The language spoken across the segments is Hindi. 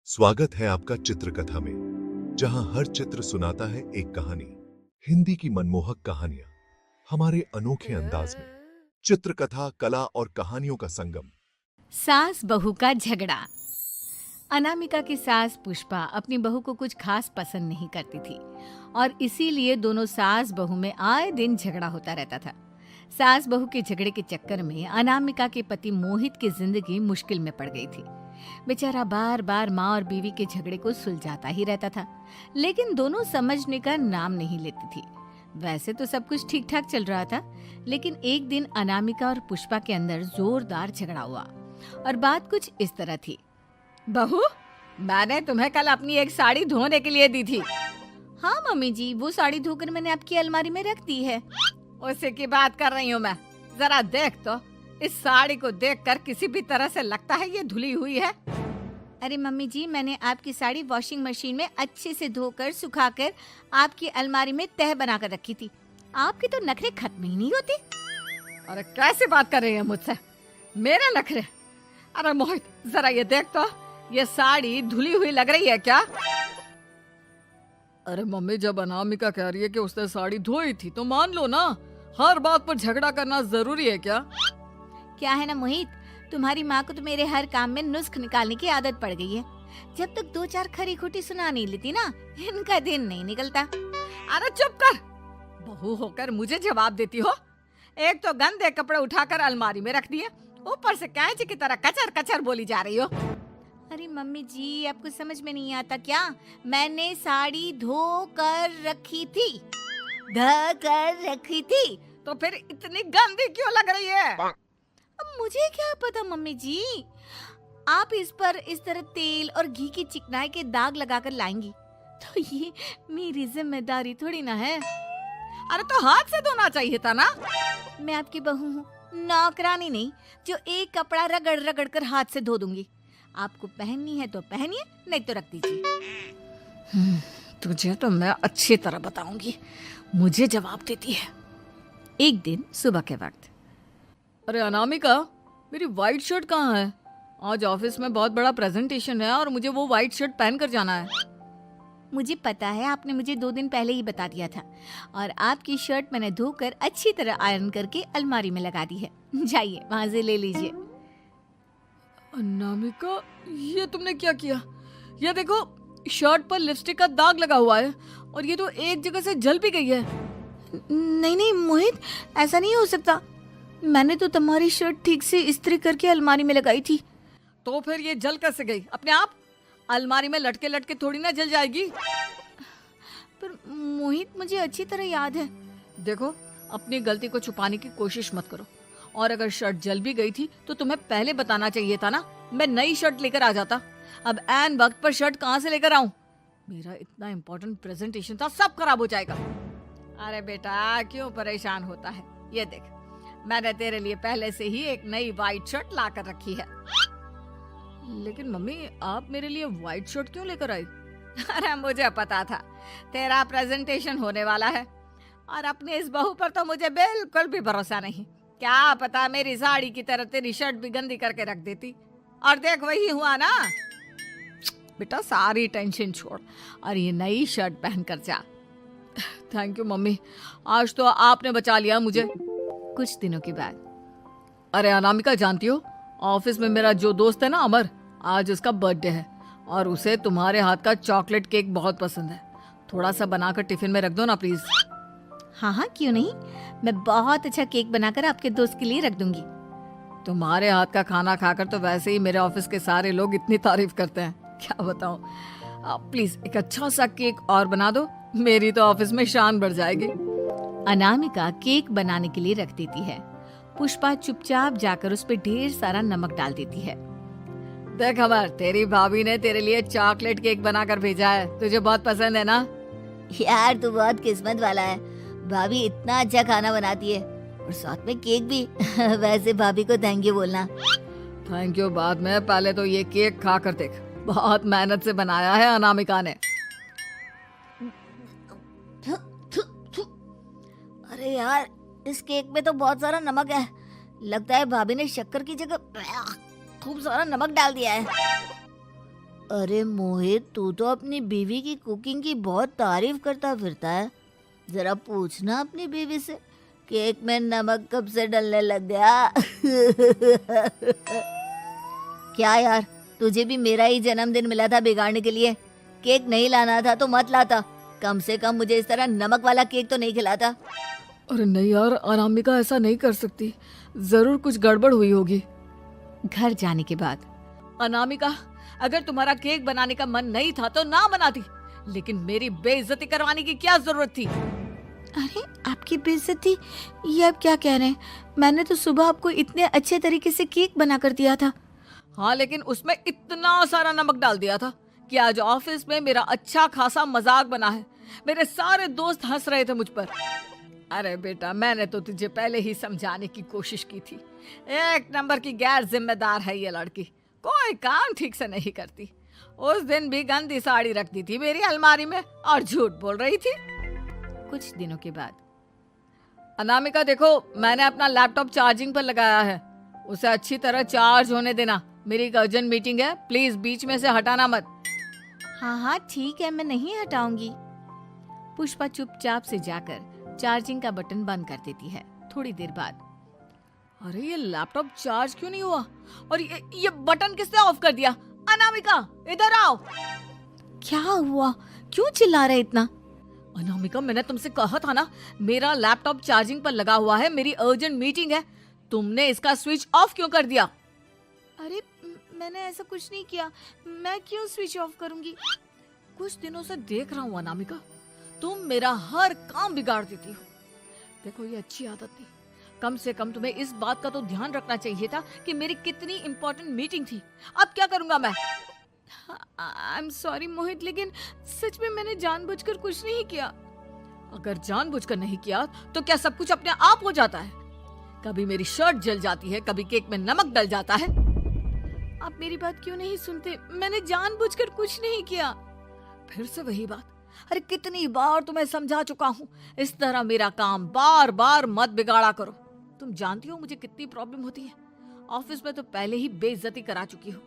स्वागत है आपका चित्रकथा में, जहां हर चित्र सुनाता है एक कहानी। हिंदी की मनमोहक कहानियां हमारे अनोखे अंदाज में। चित्रकथा, कला और कहानियों का संगम। सास बहू का झगड़ा। अनामिका की सास पुष्पा अपनी बहू को कुछ खास पसंद नहीं करती थी और इसीलिए दोनों सास बहू में आए दिन झगड़ा होता रहता था। सास बहू के झगड़े के चक्कर में अनामिका के पति मोहित की जिंदगी मुश्किल में पड़ गई थी। बेचारा बार बार माँ और बीवी के झगड़े को सुलझाता ही रहता था, लेकिन दोनों समझने का नाम नहीं लेती थी। वैसे तो सब कुछ ठीक ठाक चल रहा था, लेकिन एक दिन अनामिका और पुष्पा के अंदर जोरदार झगड़ा हुआ और बात कुछ इस तरह थी। बहू, मैंने तुम्हें कल अपनी एक साड़ी धोने के लिए दी थी। हाँ मम्मी जी, वो साड़ी धोकर मैंने आपकी अलमारी में रख दी है। उसी की बात कर रही हूँ मैं। जरा देख तो, इस साड़ी को देखकर किसी भी तरह से लगता है ये धुली हुई है। अरे मम्मी जी, मैंने आपकी साड़ी वॉशिंग मशीन में अच्छे से धोकर सुखाकर आपकी अलमारी में तह बनाकर रखी थी। आपके तो नखरे खत्म ही नहीं होते। अरे कैसे बात कर रही है मुझसे? मेरे नखरे? अरे मोहित, जरा ये देख तो, ये साड़ी धुली हुई लग रही है क्या? अरे मम्मी, जब अनामिका कह रही है कि उसने साड़ी धोई थी तो मान लो ना। हर बात पर झगड़ा करना जरूरी है क्या? क्या है ना मोहित, तुम्हारी माँ को तो मेरे हर काम में नुस्ख निकालने की आदत पड़ गई है। जब तक दो चार खरी खोटी सुना नहीं लेती ना, इनका दिन नहीं निकलता। अरे चुप कर, बहू होकर मुझे जवाब देती हो। एक तो गंदे कपड़े उठाकर अलमारी में रख दिए, ऊपर से कैंची की तरह कचर कचर बोली जा रही हो। अरे मम्मी जी, आपको समझ में नहीं आता क्या? मैंने साड़ी धो कर रखी थी, धो कर रखी थी। तो फिर इतनी गंदी क्यों लग रही है? अब मुझे क्या पता मम्मी जी, आप इस पर इस तरह तेल और घी की चिकनाई के दाग लगाकर लाएंगी तो ये मेरी जिम्मेदारी थोड़ी ना है। अरे तो हाथ से धोना चाहिए था ना। मैं आपकी बहू हूँ, नौकरानी नहीं जो एक कपड़ा रगड़ रगड़ कर हाथ से धो दूंगी। आपको पहननी है तो पहनिए, नहीं तो रख दीजिए। तुझे तो मैं अच्छी तरह बताऊंगी, मुझे जवाब देती है। एक दिन सुबह के वक्त, अरे अनामिका, मेरी व्हाइट शर्ट कहाँ है? आज ऑफिस में बहुत बड़ा प्रेजेंटेशन है और मुझे वो व्हाइट शर्ट पहन कर जाना है। मुझे पता है, आपने मुझे 2 दिन पहले ही बता दिया था और आपकी शर्ट मैंने धोकर अच्छी तरह आयरन करके अलमारी में लगा दी है। जाइए वहां से ले लीजिए। अनामिका, ये तुमने क्या किया? ये देखो, शर्ट पर लिपस्टिक का दाग लगा हुआ है और ये तो एक जगह से जल भी गई है। नहीं नहीं मोहित, ऐसा नहीं हो सकता। मैंने तो तुम्हारी शर्ट ठीक से इस्त्री करके अलमारी में लगाई थी। तो फिर ये जल कैसे गई अपने आप? अलमारी में लटके लटके थोड़ी ना जल जाएगी। पर मोहित, मुझे अच्छी तरह याद है। देखो, अपनी गलती को छुपाने की कोशिश मत करो। और अगर शर्ट जल भी गई थी तो तुम्हें पहले बताना चाहिए था ना। मैं नई शर्ट लेकर आ जाता। अब ऐन वक्त पर शर्ट कहाँ से लेकर आऊं? मेरा इतना इम्पोर्टेंट प्रेजेंटेशन था, सब खराब हो जाएगा। अरे बेटा, क्यों परेशान होता है? ये देख, मैंने तेरे लिए पहले से ही एक नई व्हाइट शर्ट ला कर रखी है। लेकिन मम्मी, आप मेरे लिए व्हाइट शर्ट क्यों लेकर आई? अरे मुझे पता था तेरा प्रेजेंटेशन होने वाला है और अपनी इस बहू पर तो मुझे बिल्कुल भी भरोसा नहीं। क्या पता मेरी साड़ी की तरह तेरी शर्ट भी गंदी करके रख देती। और देख, वही हुआ ना। बेटा, सारी टेंशन छोड़ और ये नई शर्ट पहन कर जा। थैंक यू मम्मी, आज तो आपने बचा लिया मुझे। कुछ दिनों के बाद, अरे अनामिका, जानती हो, ऑफिस में मेरा जो दोस्त है ना अमर, आज उसका बर्थडे है और उसे तुम्हारे हाथ का चॉकलेट केक बहुत पसंद है। थोड़ा सा बनाकर टिफिन में रख दो ना प्लीज। हाँ हाँ, क्यों नहीं। मैं बहुत अच्छा केक बनाकर आपके दोस्त के लिए रख दूंगी। तुम्हारे हाथ का खाना खाकर तो वैसे ही मेरे ऑफिस के सारे लोग इतनी तारीफ करते हैं, क्या बताऊं। प्लीज एक अच्छा सा केक और बना दो, मेरी तो ऑफिस में शान बढ़ जाएगी। अनामिका केक बनाने के लिए रख देती है। पुष्पा चुपचाप जाकर उस पर ढेर सारा नमक डाल देती है। देख अमर, तेरी भाभी ने तेरे लिए चॉकलेट केक बनाकर भेजा है, तुझे बहुत पसंद है ना? यार, तू बहुत किस्मत वाला है। भाभी इतना अच्छा खाना बनाती है और साथ में केक भी। वैसे भाभी को थैंक यू बोलना। थैंक यू बाद में, पहले तो ये केक खा कर देख। बहुत मेहनत से बनाया है अनामिका ने। अरे यार, इस केक में तो बहुत सारा नमक है। लगता है भाभी ने शक्कर की जगह खूब सारा नमक डाल दिया है। अरे मोहित, तू तो अपनी बीवी की कुकिंग की बहुत तारीफ करता फिरता है। जरा पूछना अपनी बीवी से केक में नमक कब से डलने लग गया। क्या यार, तुझे भी मेरा ही जन्मदिन मिला था बिगाड़ने के लिए? केक नहीं लाना था तो मत लाता, कम से कम मुझे इस तरह नमक वाला केक तो नहीं खिलाता। अरे नहीं यार, अनामिका ऐसा नहीं कर सकती, जरूर कुछ गड़बड़ हुई होगी। घर जाने के बाद अनामिका, अगर तुम्हारा केक बनाने का मन नहीं था तो ना बनाती, लेकिन मेरी बेइज्जती करवाने की क्या जरूरत थी? अरे आपकी बेइज्जती, ये आप क्या कह रहे हैं? मैंने तो सुबह आपको इतने अच्छे तरीके से केक बना कर दिया था। हाँ, लेकिन उसमें इतना सारा नमक डाल दिया था कि आज ऑफिस में मेरा अच्छा खासा मजाक बना है। मेरे सारे दोस्त हंस रहे थे मुझ पर। अरे बेटा, मैंने तो तुझे पहले ही समझाने की कोशिश की थी। एक नंबर की गैर जिम्मेदार है ये लड़की, कोई काम ठीक से नहीं करती। उस दिन भी गंदी साड़ी रख दी थी मेरी अलमारी में और झूठ बोल रही थी। कुछ दिनों के बाद अनामिका देखो, मैंने अपना लैपटॉप चार्जिंग पर लगाया है, उसे अच्छी तरह चार्ज होने देना। मेरी एक अर्जेंट मीटिंग है, प्लीज बीच में से हटाना मत। हाँ ठीक है, मैं नहीं हटाऊंगी। पुष्पा चुपचाप से जाकर चार्जिंग का बटन बंद कर देती है। थोड़ी देर बाद अरे ये लैपटॉप चार्ज क्यों नहीं हुआ? और ये बटन किसने ऑफ कर दिया? अनामिका, इधर आओ। क्या हुआ? क्यों चिल्ला रहे इतना? अनामिका, मैंने तुमसे कहा था ना, मेरा लैपटॉप चार्जिंग पर लगा हुआ है, मेरी अर्जेंट मीटिंग है। तुमने इसका स्विच ऑफ क्यों कर दिया? अरे मैंने ऐसा कुछ नहीं किया, मैं क्यों स्विच ऑफ करूंगी? कुछ दिनों से देख रहा हूँ अनामिका, तुम मेरा हर काम बिगाड़ देती हो। देखो, ये अच्छी आदत नहीं। कम से कम तुम्हें इस बात का तो ध्यान रखना चाहिए था कि मेरी कितनी इंपॉर्टेंट मीटिंग थी। अब क्या करूंगा मैं? आई एम सॉरी मोहित, लेकिन सच में मैंने जानबूझकर कुछ नहीं किया। अगर जानबूझकर नहीं किया तो क्या सब कुछ अपने आप हो जाता है? कभी मेरी शर्ट जल जाती है, कभी केक में नमक डल जाता है। आप मेरी बात क्यों नहीं सुनते? मैंने जानबूझकर कुछ नहीं किया। फिर से वही बात। अरे कितनी बार तुम्हें समझा चुका हूँ, इस तरह मेरा काम बार बार मत बिगाड़ा करो। तुम जानती हो मुझे कितनी प्रॉब्लम होती है। ऑफिस में तो पहले ही बेइज्जती करा चुकी हो,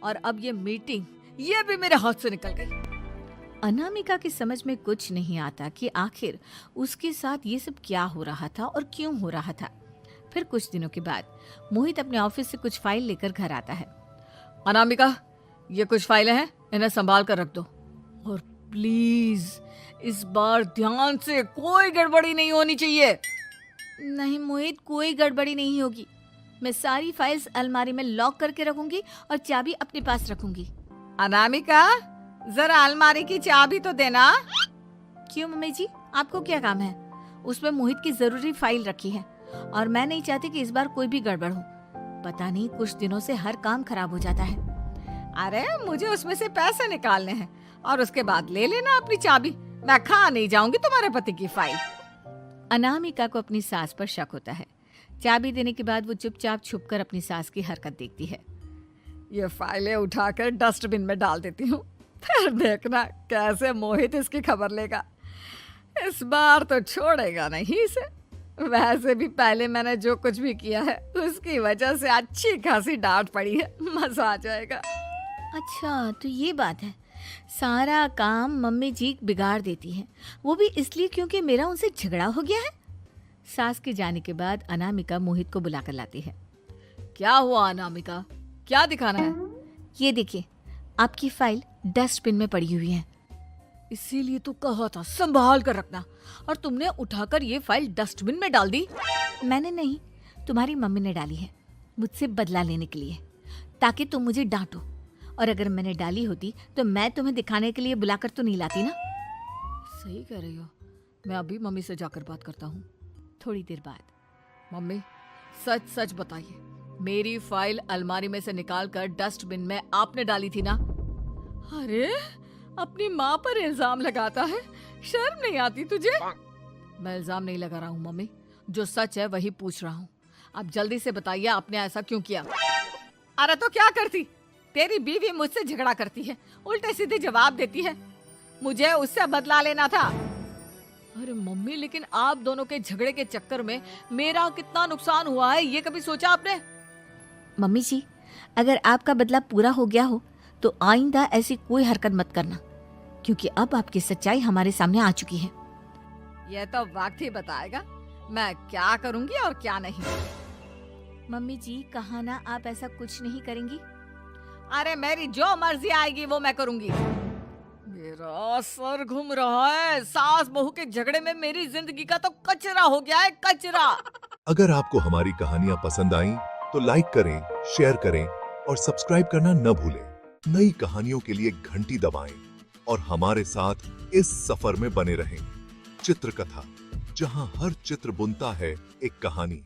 और अब ये मीटिंग, ये भी मेरे हाथ से निकल गई। अनामिका की समझ में कुछ नहीं आता कि आखिर उसके साथ ये सब क्या हो रहा था और क्यों हो रहा था। फिर कुछ दिनों के बाद मोहित अपने ऑफिस से कुछ फाइल लेकर घर आता है। अनामिका, ये कुछ फाइलें हैं, इन्हें संभाल कर रख दो, और प्लीज इस बार ध्यान से, कोई गड़बड़ी नहीं होनी चाहिए। नहीं मोहित, कोई गड़बड़ी नहीं होगी। मैं सारी फाइल्स अलमारी में लॉक करके रखूंगी और चाबी अपने पास रखूंगी। अनामिका, जरा अलमारी की चाबी तो देना। क्यों मम्मी जी, आपको क्या काम है? उसमें मोहित की जरूरी फाइल रखी है और मैं नहीं चाहती कि इस बार कोई भी गड़बड़ हो। पता नहीं कुछ दिनों से हर काम खराब हो जाता है। अरे मुझे उसमें से पैसे निकालने हैं और उसके बाद ले लेना अपनी चाबी। मैं खा नहीं जाऊंगी तुम्हारे पति की फाइल। अनामिका को अपनी सास पर शक होता है। चाबी देने के बाद वो चुपचाप छुपकर अपनी सास की हरकत देखती है। ये फाइलें उठाकर डस्टबिन में डाल देती हूँ, फिर देखना कैसे मोहित इसकी खबर लेगा। इस बार तो छोड़ेगा नहीं इसे। वैसे भी पहले मैंने जो कुछ भी किया है उसकी वजह से अच्छी खासी डांट पड़ी है, मजा आ जाएगा। अच्छा, तो ये बात है। सारा काम मम्मी जी बिगाड़ देती हैं, वो भी इसलिए क्योंकि मेरा उनसे झगड़ा हो गया है। सास के जाने के बाद अनामिका मोहित को बुलाकर लाती है। क्या हुआ अनामिका, क्या दिखाना है? ये देखिए, आपकी फाइल डस्टबिन में पड़ी हुई है। इसीलिए तो कहा था संभाल कर रखना, और तुमने उठाकर ये फाइल डस्टबिन में डाल दी। मैंने नहीं, तुम्हारी मम्मी ने डाली है, मुझसे बदला लेने के लिए, ताकि तुम मुझे डांटो। और अगर मैंने डाली होती तो मैं तुम्हें दिखाने के लिए बुलाकर तो नहीं लाती ना। सही कह रही हो, मैं अभी मम्मी से जाकर बात करता हूँ। थोड़ी देर बाद, मम्मी सच सच बताइए, मेरी फाइल अलमारी में से निकालकर डस्टबिन में आपने डाली थी ना? अरे अपनी माँ पर इल्जाम लगाता है, शर्म नहीं आती तुझे? मैं इल्जाम नहीं लगा रहा हूँ मम्मी, जो सच है वही पूछ रहा हूँ। अब जल्दी से बताइए आपने ऐसा क्यों किया? अरे तो क्या करती, तेरी बीवी मुझसे झगड़ा करती है, उल्टे सीधे जवाब देती है, मुझे उससे बदला लेना था। अरे मम्मी, लेकिन आप दोनों के झगड़े के चक्कर में मेरा कितना नुकसान हुआ है, ये कभी सोचा आपने? मम्मी जी, अगर आपका बदला पूरा हो गया हो तो आइंदा ऐसी कोई हरकत मत करना, क्योंकि अब आपकी सच्चाई हमारे सामने आ चुकी है। यह तो वक्त ही बताएगा मैं क्या करूंगी और क्या नहीं। मम्मी जी, कहा ना आप ऐसा कुछ नहीं करेंगी। अरे मेरी जो मर्जी आएगी वो मैं करूंगी। मेरा सर घूम रहा है। सास बहू के झगड़े में मेरी जिंदगी का तो कचरा हो गया है, कचरा। अगर आपको हमारी कहानियां पसंद आईं, तो लाइक करें, शेयर करें और सब्सक्राइब करना न भूलें। नई कहानियों के लिए घंटी दबाएं और हमारे साथ इस सफर में बने रहें। चित्रकथा, जहां हर चित्र बुनता है एक कहानी।